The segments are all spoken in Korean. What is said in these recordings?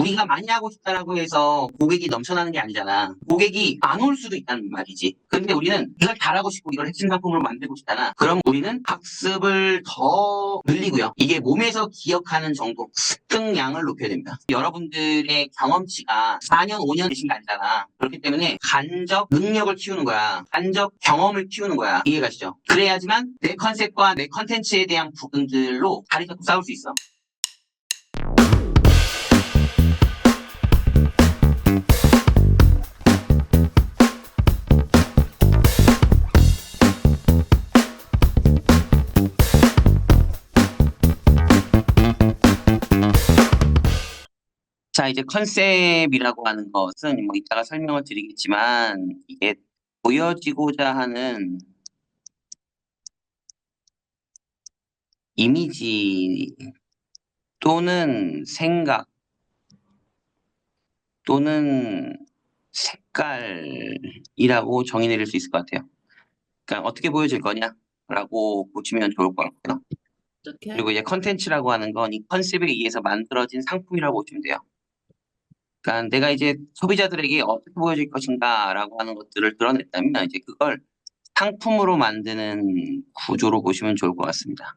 우리가 많이 하고 싶다라고 해서 고객이 넘쳐나는 게 아니잖아. 고객이 안 올 수도 있다는 말이지. 근데 우리는 이걸 잘하고 싶고 이걸 핵심 상품으로 만들고 싶잖아. 그럼 우리는 학습을 더 늘리고요. 이게 몸에서 기억하는 정도, 습득량을 높여야 됩니다. 여러분들의 경험치가 4년, 5년 되신 게 아니잖아. 그렇기 때문에 간접 능력을 키우는 거야. 간접 경험을 키우는 거야. 이해가시죠? 그래야지만 내 컨셉과 내 컨텐츠에 대한 부분들로 다리 잡고 싸울 수 있어. 자, 이제 컨셉이라고 하는 것은 뭐 이따가 설명을 드리겠지만 이게 보여지고자 하는 이미지 또는 생각 또는 색깔이라고 정의 내릴 수 있을 것 같아요. 그러니까 어떻게 보여질 거냐라고 보시면 좋을 것 같고요. 어떻게? 그리고 이제 컨텐츠라고 하는 건 이 컨셉에 의해서 만들어진 상품이라고 보시면 돼요. 그러니까 내가 이제 소비자들에게 어떻게 보여질 것인가라고 하는 것들을 드러냈다면 이제 그걸 상품으로 만드는 구조로 보시면 좋을 것 같습니다.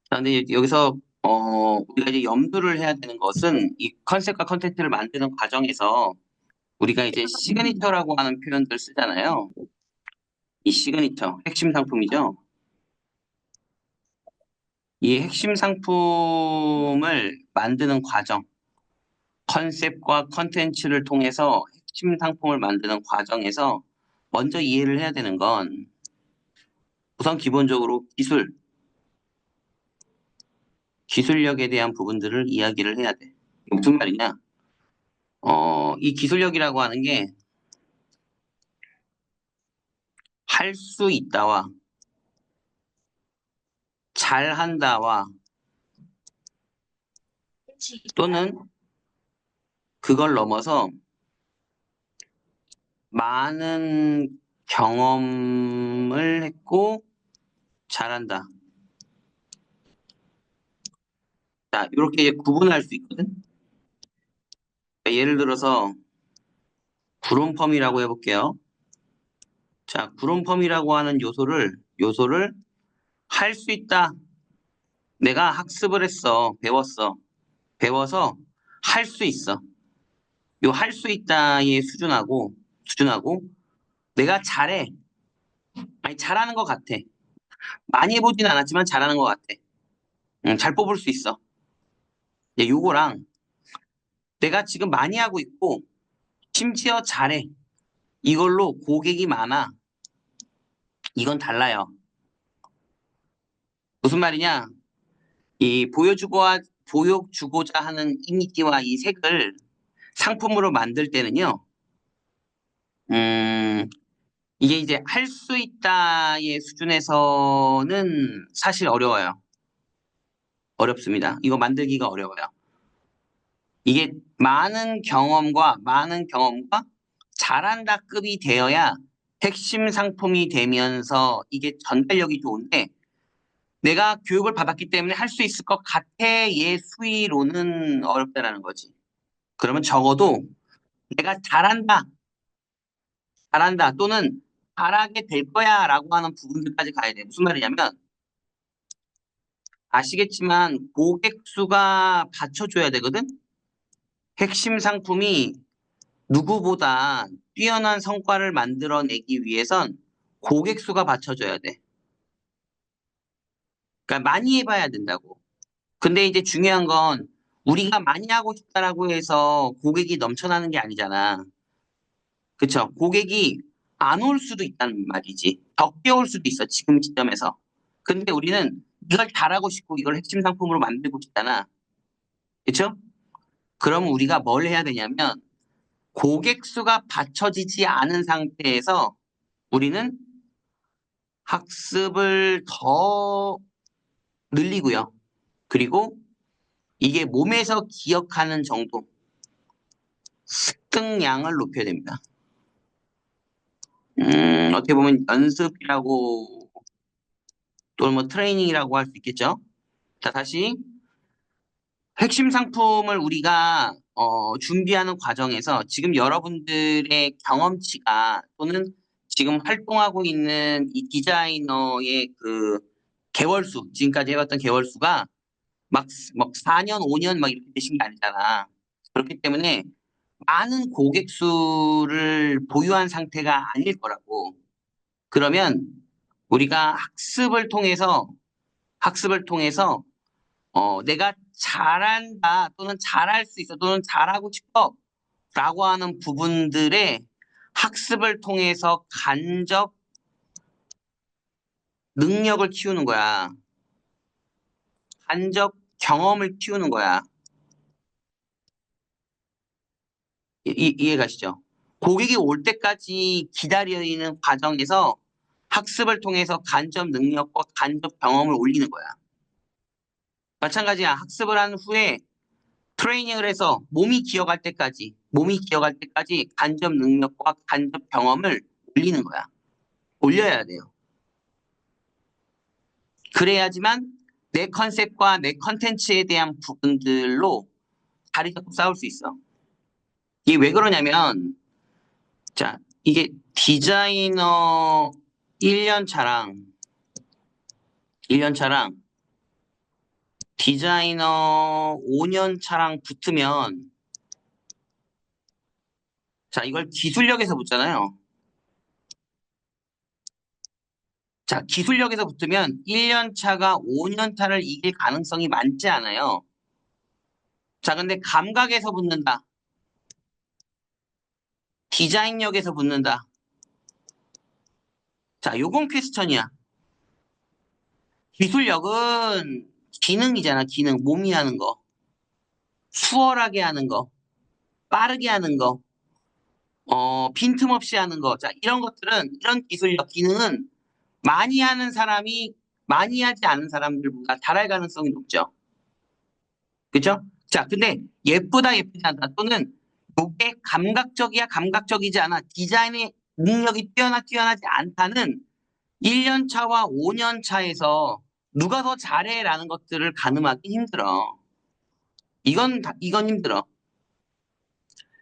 자, 근데 여기서 우리가 이제 염두를 해야 되는 것은 이 컨셉과 컨텐츠를 만드는 과정에서 우리가 이제 시그니처라고 하는 표현들 쓰잖아요. 이 시그니처, 핵심 상품이죠. 이 핵심 상품을 만드는 과정, 컨셉과 컨텐츠를 통해서 핵심 상품을 만드는 과정에서 먼저 이해를 해야 되는 건 우선 기본적으로 기술력에 대한 부분들을 이야기를 해야 돼. 이게 무슨 말이냐? 이 기술력이라고 하는 게 할 수 있다와 잘한다와 또는 그걸 넘어서 많은 경험을 했고 잘한다. 자, 이렇게 구분할 수 있거든. 그러니까 예를 들어서 구론펌이라고 해볼게요. 자, 구론펌이라고 하는 요소를 할 수 있다. 내가 학습을 했어. 배워서 할 수 있어. 요 할 수 있다의 수준하고 내가 잘해. 아니, 잘하는 것 같아. 많이 해보진 않았지만 잘하는 것 같아. 잘 뽑을 수 있어. 요거랑 내가 지금 많이 하고 있고 심지어 잘해. 이걸로 고객이 많아. 이건 달라요. 무슨 말이냐? 이 보여주고자 하는 이미지와 이 색을 상품으로 만들 때는요. 음, 이게 이제 할 수 있다의 수준에서는 사실 어려워요. 어렵습니다. 이거 만들기가 어려워요. 이게 많은 경험과 잘한다급이 되어야 핵심 상품이 되면서 이게 전달력이 좋은데 내가 교육을 받았기 때문에 할 수 있을 것 같아의 수위로는 어렵다라는 거지. 그러면 적어도 내가 잘한다 또는 잘하게 될 거야라고 하는 부분들까지 가야 돼. 무슨 말이냐면 아시겠지만 고객 수가 받쳐줘야 되거든. 핵심 상품이 누구보다 뛰어난 성과를 만들어내기 위해선 고객 수가 받쳐줘야 돼. 그러니까 많이 해봐야 된다고. 근데 이제 중요한 건 우리가 많이 하고 싶다라고 해서 고객이 넘쳐나는 게 아니잖아. 그쵸? 고객이 안 올 수도 있다는 말이지. 적게 올 수도 있어, 지금 시점에서. 근데 우리는 이걸 잘하고 싶고 이걸 핵심 상품으로 만들고 싶잖아. 그쵸? 그럼 우리가 뭘 해야 되냐면 고객 수가 받쳐지지 않은 상태에서 우리는 학습을 더 늘리고요. 그리고 이게 몸에서 기억하는 정도, 습득량을 높여야 됩니다. 어떻게 보면 연습이라고 또는 뭐 트레이닝이라고 할 수 있겠죠. 자, 다시 핵심 상품을 우리가 준비하는 과정에서 지금 여러분들의 경험치가 또는 지금 활동하고 있는 이 디자이너의 그 개월수, 지금까지 해왔던 개월수가 막 4년, 5년 막 이렇게 되신 게 아니잖아. 그렇기 때문에 많은 고객 수를 보유한 상태가 아닐 거라고. 그러면 우리가 학습을 통해서 내가 잘한다 또는 잘할 수 있어 또는 잘하고 싶어 라고 하는 부분들의 학습을 통해서 간접 능력을 키우는 거야. 간접 경험을 키우는 거야. 이해가시죠? 고객이 올 때까지 기다리는 과정에서 학습을 통해서 간접 능력과 간접 경험을 올리는 거야. 마찬가지야. 학습을 한 후에 트레이닝을 해서 몸이 기억할 때까지 간접 능력과 간접 경험을 올리는 거야. 올려야 돼요. 그래야지만 내 컨셉과 내 컨텐츠에 대한 부분들로 자리 잡고 싸울 수 있어. 이게 왜 그러냐면, 자, 이게 디자이너 1년 차랑, 1년 차랑 디자이너 5년 차랑 붙으면, 자, 이걸 기술력에서 붙잖아요. 자, 기술력에서 붙으면 1년 차가 5년 차를 이길 가능성이 많지 않아요. 자, 근데 감각에서 붙는다. 디자인력에서 붙는다. 자, 요건 퀘스천이야. 기술력은 기능이잖아, 기능. 몸이 하는 거. 수월하게 하는 거. 빠르게 하는 거. 빈틈없이 하는 거. 자, 이런 것들은, 이런 기술력, 기능은 많이 하는 사람이 많이 하지 않은 사람들보다 잘할 가능성이 높죠. 그죠? 자, 근데 예쁘다, 예쁘지 않다. 또는 요게 감각적이야, 감각적이지 않아. 디자인의 능력이 뛰어나지 않다는 1년 차와 5년 차에서 누가 더 잘해라는 것들을 가늠하기 힘들어. 이건 힘들어.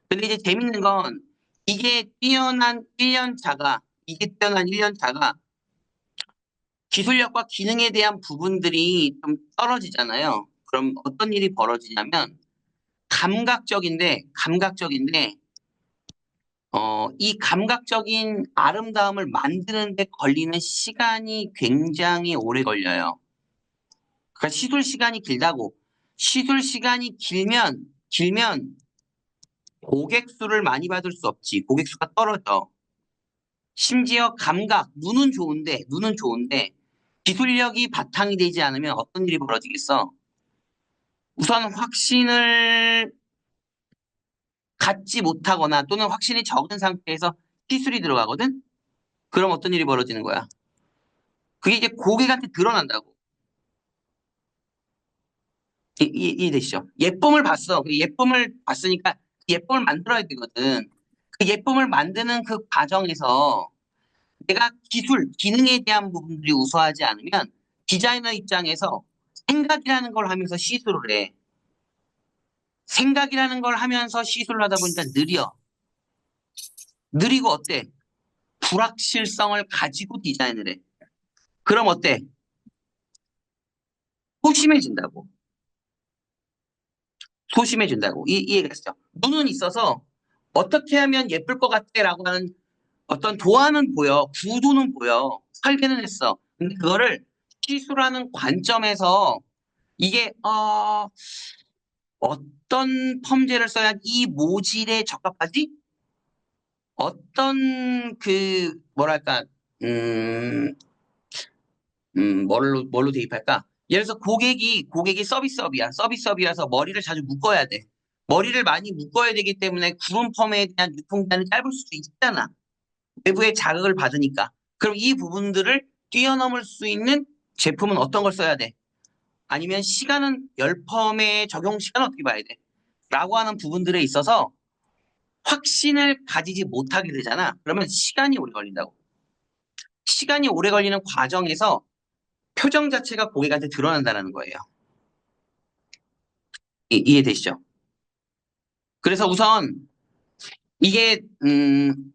근데 이제 재밌는 건 이게 뛰어난 1년 차가 기술력과 기능에 대한 부분들이 좀 떨어지잖아요. 그럼 어떤 일이 벌어지냐면 감각적인데 이 감각적인 아름다움을 만드는 데 걸리는 시간이 굉장히 오래 걸려요. 그러니까 시술 시간이 길다고. 시술 시간이 길면 고객 수를 많이 받을 수 없지. 고객 수가 떨어져. 심지어 눈은 좋은데 기술력이 바탕이 되지 않으면 어떤 일이 벌어지겠어? 우선 확신을 갖지 못하거나 또는 확신이 적은 상태에서 시술이 들어가거든? 그럼 어떤 일이 벌어지는 거야? 그게 이제 고객한테 드러난다고. 이해되시죠? 예쁨을 봤어. 그 예쁨을 봤으니까 그 예쁨을 만들어야 되거든. 그 예쁨을 만드는 그 과정에서 내가 기능에 대한 부분들이 우수하지 않으면 디자이너 입장에서 생각이라는 걸 하면서 시술을 해. 생각이라는 걸 하면서 시술을 하다 보니까 느려. 느리고 어때? 불확실성을 가지고 디자인을 해. 그럼 어때? 소심해진다고. 소심해진다고. 이해가 됐죠? 눈은 있어서 어떻게 하면 예쁠 것 같아라고 하는 어떤 도안은 보여. 구도는 보여. 설계는 했어. 근데 그거를 시술하는 관점에서 이게 어떤 펌제를 써야 이 모질에 적합하지? 어떤 그 뭐랄까 음, 뭘로 대입할까? 예를 들어서 고객이 서비스업이야. 서비스업이라서 머리를 자주 묶어야 돼. 머리를 많이 묶어야 되기 때문에 구름 펌에 대한 유통기한이 짧을 수도 있잖아. 외부의 자극을 받으니까. 그럼 이 부분들을 뛰어넘을 수 있는 제품은 어떤 걸 써야 돼? 아니면 시간은 열펌의 적용 시간은 어떻게 봐야 돼? 라고 하는 부분들에 있어서 확신을 가지지 못하게 되잖아. 그러면 시간이 오래 걸린다고. 시간이 오래 걸리는 과정에서 표정 자체가 고객한테 드러난다는 거예요. 이해되시죠? 그래서 우선 이게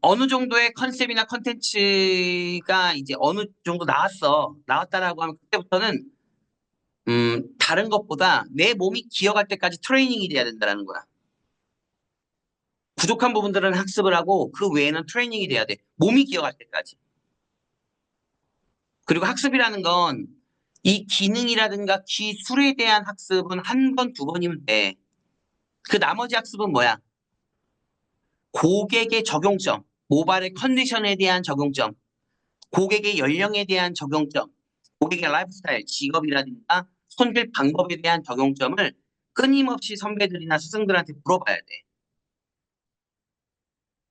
어느 정도의 컨셉이나 컨텐츠가 이제 어느 정도 나왔다라고 하면 그때부터는 다른 것보다 내 몸이 기억할 때까지 트레이닝이 돼야 된다는 거야. 부족한 부분들은 학습을 하고 그 외에는 트레이닝이 돼야 돼. 몸이 기억할 때까지. 그리고 학습이라는 건 이 기능이라든가 기술에 대한 학습은 한 번, 두 번이면 돼. 그 나머지 학습은 뭐야? 고객의 적용점, 모발의 컨디션에 대한 적용점, 고객의 연령에 대한 적용점, 고객의 라이프스타일, 직업이라든가 손질 방법에 대한 적용점을 끊임없이 선배들이나 스승들한테 물어봐야 돼.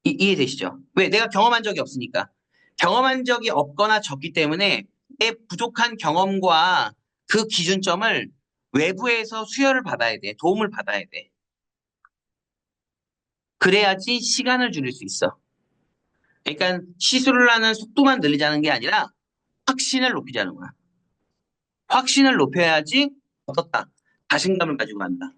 이해되시죠? 왜? 내가 경험한 적이 없으니까. 경험한 적이 없거나 적기 때문에 내 부족한 경험과 그 기준점을 외부에서 수혈을 받아야 돼. 도움을 받아야 돼. 그래야지 시간을 줄일 수 있어. 그러니까 시술을 하는 속도만 늘리자는 게 아니라 확신을 높이자는 거야. 확신을 높여야지 어떻다. 자신감을 가지고 간다.